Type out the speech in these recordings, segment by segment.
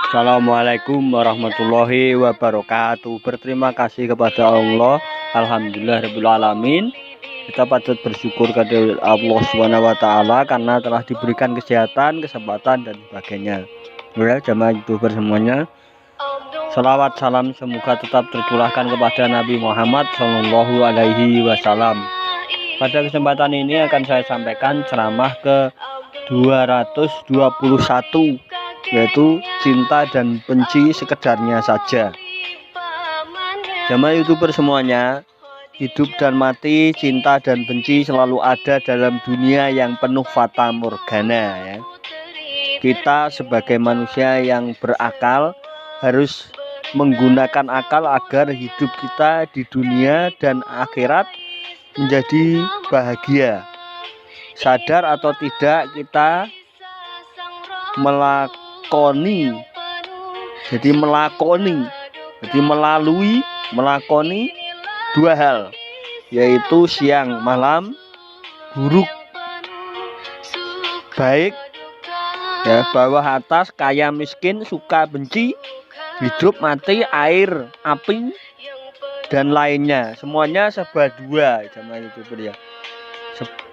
Assalamualaikum warahmatullahi wabarakatuh. Berterima kasih kepada Allah, alhamdulillahirabbil alamin. Kita patut bersyukur kepada Allah SWT karena telah diberikan kesehatan, kesempatan dan sebagainya. Ya, jamaah YouTuber semuanya, salawat salam semoga tetap tercurahkan kepada Nabi Muhammad Shallallahu Alaihi Wasallam. Pada kesempatan ini akan saya sampaikan ceramah ke 221, yaitu cinta dan benci sekedarnya saja. Jamaah YouTuber semuanya, hidup dan mati, cinta dan benci selalu ada dalam dunia yang penuh fata morgana, ya. Kita sebagai manusia yang berakal harus menggunakan akal agar hidup kita di dunia dan akhirat menjadi bahagia. Sadar atau tidak, kita melakoni, melakoni dua hal, yaitu siang malam, buruk baik, ya, bawah atas, kaya miskin, suka benci, hidup mati, air api dan lainnya. Semuanya serba dua, jamaah YouTuber ya.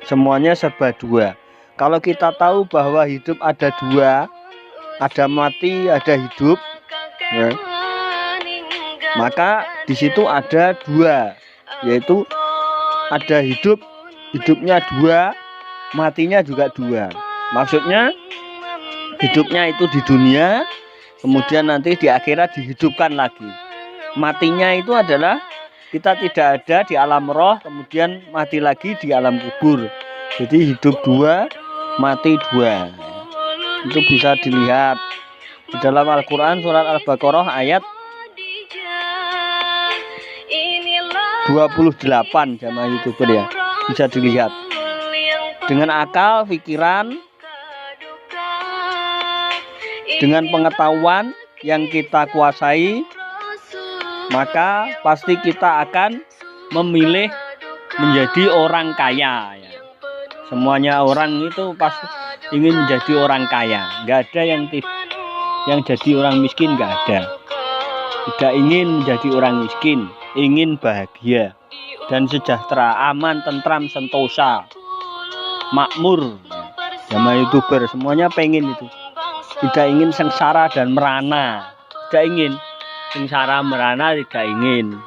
Semuanya serba dua. Kalau kita tahu bahwa hidup ada dua, ada mati, ada hidup, ya, maka di situ ada dua, yaitu ada hidup, hidupnya dua, matinya juga dua. Maksudnya hidupnya itu di dunia, kemudian nanti di akhirat dihidupkan lagi. Matinya itu adalah kita tidak ada di alam roh, kemudian mati lagi di alam kubur. Jadi hidup dua, mati dua. Itu bisa dilihat di dalam Al-Quran surat Al-Baqarah ayat 28, jamaah YouTuber ya. Bisa dilihat. Dengan akal, pikiran, dengan pengetahuan yang kita kuasai, maka pasti kita akan memilih menjadi orang kaya, ya. Semuanya orang itu pasti ingin menjadi orang kaya. Nggak ada yang jadi orang miskin, nggak ada. Tidak ingin menjadi orang miskin, ingin bahagia dan sejahtera, aman, tentram, sentosa, makmur. Jamaah YouTuber semuanya pengen itu. Tidak ingin sengsara dan merana, tidak ingin sengsara merana, tidak ingin.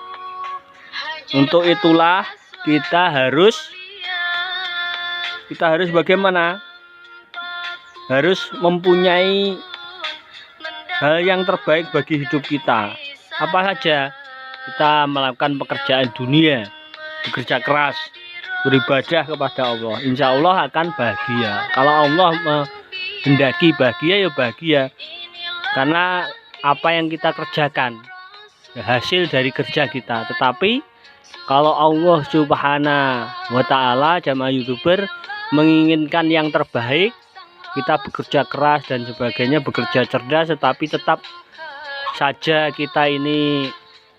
Untuk itulah kita harus bagaimana? Harus mempunyai hal yang terbaik bagi hidup kita. Apa saja? Kita melakukan pekerjaan dunia, bekerja keras, beribadah kepada Allah. Insya Allah akan bahagia. Kalau Allah menghendaki bahagia, ya bahagia. Karena apa yang kita kerjakan, hasil dari kerja kita. Tetapi kalau Allah Subhanahu wa Ta'ala, jamaah YouTuber, menginginkan yang terbaik, kita bekerja keras dan sebagainya, bekerja cerdas, tetapi tetap saja kita ini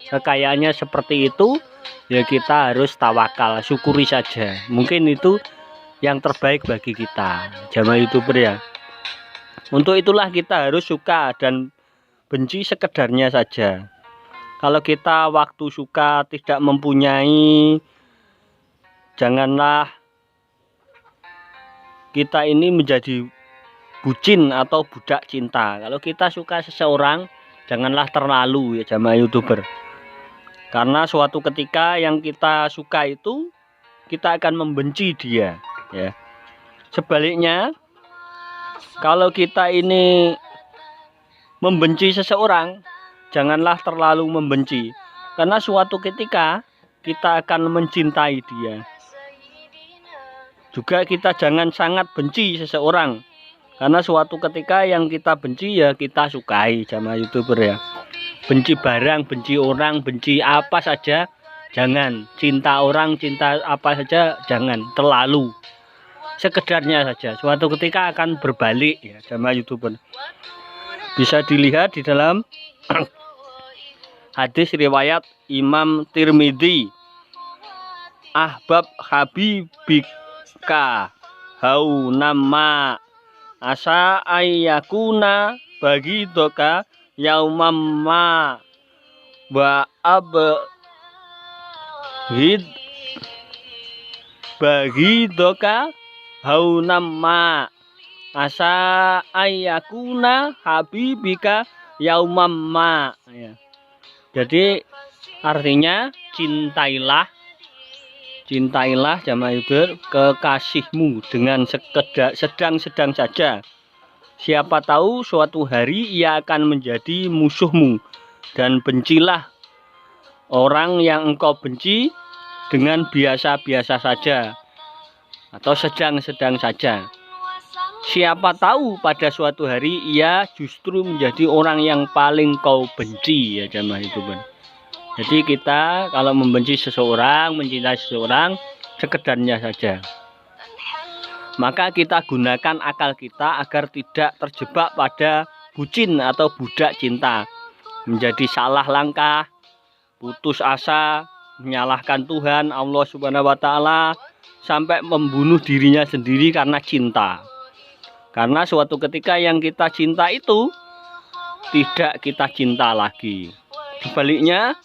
kekayaannya seperti itu, ya kita harus tawakal, syukuri saja. Mungkin itu yang terbaik bagi kita, jamaah YouTuber ya. Untuk itulah kita harus suka dan benci sekedarnya saja. Kalau kita waktu suka tidak mempunyai, janganlah kita ini menjadi bucin atau budak cinta. Kalau kita suka seseorang, janganlah terlalu, ya jamaah YouTuber. Karena suatu ketika yang kita suka itu, kita akan membenci dia, ya. Sebaliknya, kalau kita ini membenci seseorang, janganlah terlalu membenci. Karena suatu ketika kita akan mencintai dia. Juga kita jangan sangat benci seseorang. Karena suatu ketika yang kita benci, ya kita sukai, jamaah YouTuber ya. Benci barang, benci orang, benci apa saja, jangan. Cinta orang, cinta apa saja, jangan terlalu. Sekedarnya saja. Suatu ketika akan berbalik, ya jamaah YouTuber. Bisa dilihat di dalam hadis riwayat Imam Tirmidzi, ahbab habibika hau nama asa ayyakuna bagi doka yaumamma wa abghid baghidoka haunamma asa ayakuna habibika yaumamma ya. Jadi artinya cintailah jamaah yudur kekasihmu dengan sedang-sedang saja. Siapa tahu suatu hari ia akan menjadi musuhmu, dan bencilah orang yang engkau benci dengan biasa-biasa saja atau sedang-sedang saja. Siapa tahu pada suatu hari ia justru menjadi orang yang paling kau benci ya jamaah yudur. Jadi kita kalau membenci seseorang, mencintai seseorang, sekedarnya saja. Maka kita gunakan akal kita agar tidak terjebak pada bucin atau budak cinta. Menjadi salah langkah, putus asa, menyalahkan Tuhan, Allah Subhanahu wa Ta'ala, sampai membunuh dirinya sendiri karena cinta. Karena suatu ketika yang kita cinta itu tidak kita cinta lagi. Sebaliknya,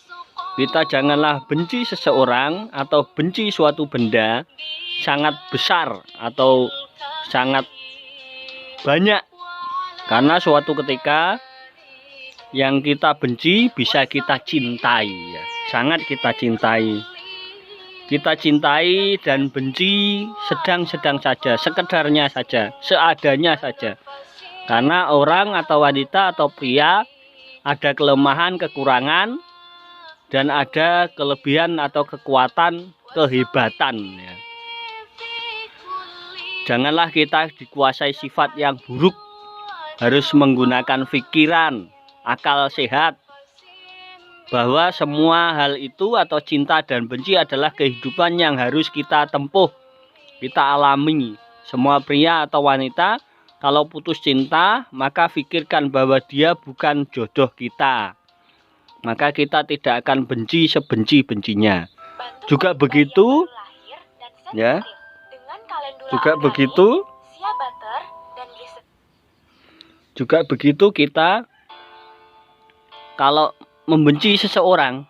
kita janganlah benci seseorang atau benci suatu benda sangat besar atau sangat banyak. Karena suatu ketika yang kita benci bisa kita cintai ya. Sangat kita cintai. Kita cintai dan benci sedang-sedang saja, sekedarnya saja, seadanya saja. Karena orang atau wanita atau pria ada kelemahan, kekurangan, dan ada kelebihan atau kekuatan, kehebatan ya. Janganlah kita dikuasai sifat yang buruk. Harus menggunakan pikiran, akal sehat, bahwa semua hal itu atau cinta dan benci adalah kehidupan yang harus kita tempuh, kita alami. Semua pria atau wanita kalau putus cinta, maka pikirkan bahwa dia bukan jodoh kita. Maka kita tidak akan benci sebenci-bencinya. Juga begitu ya. Juga begitu. Juga begitu kita kalau membenci seseorang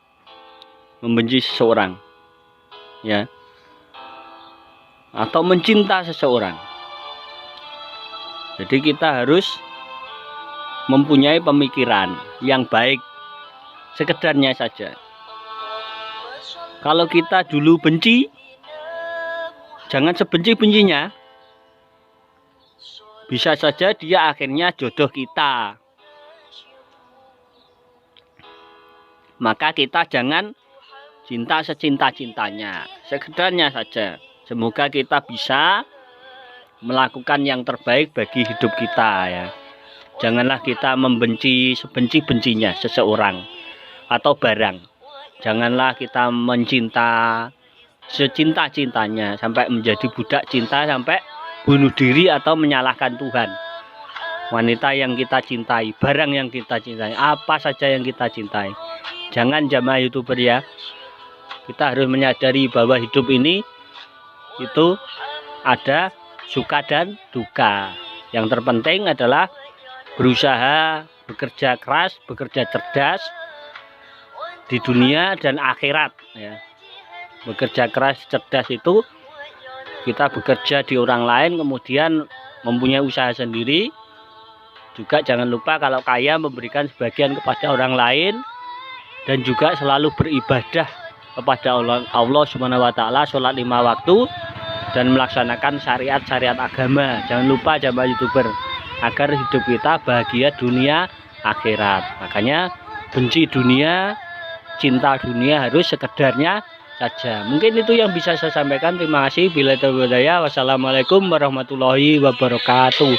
ya, atau mencinta seseorang. Jadi kita harus mempunyai pemikiran yang baik. Sekedarnya saja. Kalau kita dulu benci, jangan sebenci-bencinya. Bisa saja dia akhirnya jodoh kita. Maka kita jangan cinta secinta-cintanya. Sekedarnya saja. Semoga kita bisa melakukan yang terbaik bagi hidup kita ya. Janganlah kita membenci sebenci-bencinya seseorang atau barang. Janganlah kita mencinta secinta-cintanya sampai menjadi budak cinta, sampai bunuh diri atau menyalahkan Tuhan. Wanita yang kita cintai, barang yang kita cintai, apa saja yang kita cintai. Jangan jamaah YouTuber ya. Kita harus menyadari bahwa hidup ini itu ada suka dan duka. Yang terpenting adalah berusaha, bekerja keras, bekerja cerdas di dunia dan akhirat ya. Bekerja keras cerdas itu kita bekerja di orang lain, kemudian mempunyai usaha sendiri. Juga jangan lupa kalau kaya memberikan sebagian kepada orang lain, dan juga selalu beribadah kepada Allah Subhanahu wa Ta'ala, sholat 5 waktu dan melaksanakan syariat-syariat agama. Jangan lupa jamaah YouTuber, agar hidup kita bahagia dunia akhirat. Makanya benci dunia, cinta dunia harus sekedarnya saja. Mungkin itu yang bisa saya sampaikan. Terima kasih. Wassalamualaikum warahmatullahi wabarakatuh.